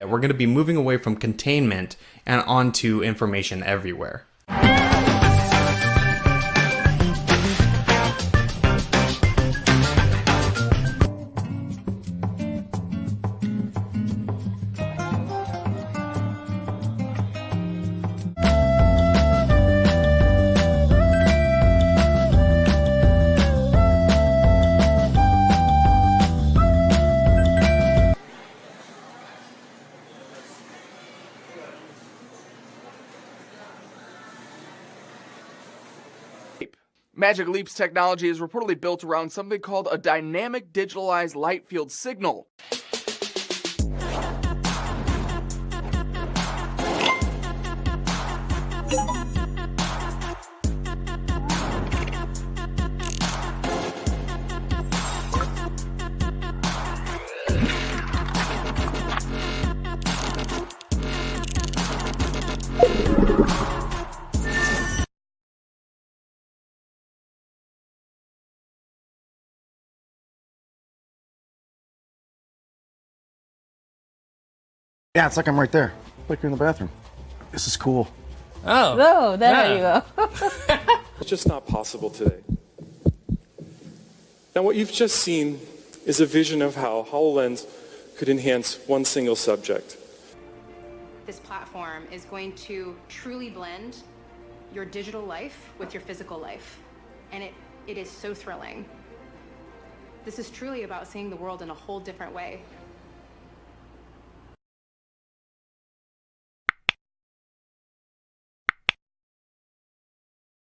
We're going to be moving away from containment and onto information everywhere. Magic Leap's technology is reportedly built around something called a dynamic digitalized light field signal. Yeah, it's like I'm right there. Like you're in the bathroom. This is cool. Oh, there you go. It's just not possible today. Now, what you've just seen is a vision of how HoloLens could enhance one single subject. This platform is going to truly blend your digital life with your physical life. And it is so thrilling. This is truly about seeing the world in a whole different way.